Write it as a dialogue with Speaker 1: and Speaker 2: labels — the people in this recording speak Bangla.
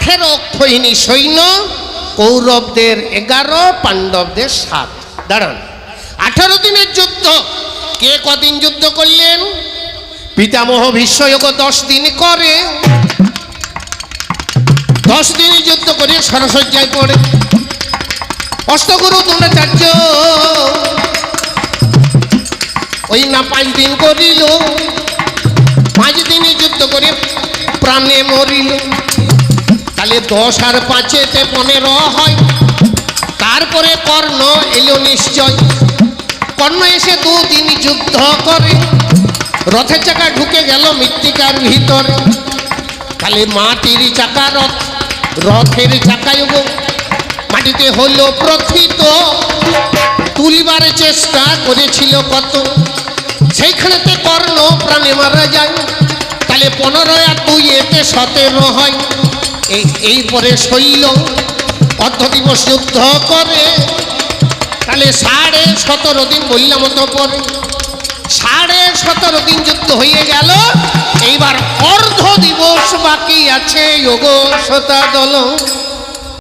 Speaker 1: 18 অক্ষয়িনী সৈন্য, কৌরবদের 11, পাণ্ডবদের 7। দাঁড়ান, 18 দিনের যুদ্ধ। কে কদিন যুদ্ধ করলেন? পিতামহ ভীষ্মযোগ্য 10 দিন করে। 10 দিন যুদ্ধ করে সরসজ্জায় পড়ে অষ্টগুরু দ্রোণাচার্য ওই না 5 দিন করিল। 5 দিনই যুদ্ধ করে প্রাণে মরিল। তাহলে 10 আর 5-তে 15 হয়। তারপরে কর্ণ এলো নিশ্চয়। কর্ণ এসে 2 দিন যুদ্ধ করে। রথের চাকা ঢুকে গেল মৃত্তিকার ভিতরে। তাহলে মাটির চাকা রথ, রথের চাকায় মাটিতে হলো প্রথিত। তুলবার চেষ্টা করেছিল কত, সেইখানেতে কর্ণ প্রাণে মারা যায়। তাহলে 15 আর 2-এতে 17 হয়। এইপরে শৈল অর্ধ দিবস যুদ্ধ করে। তাহলে 17.5 দিন বললাম তো পরে 17.5 দিন যুদ্ধ হয়ে গেল। এইবার অর্ধ দিবস বাকি আছে। যোগ শতা দল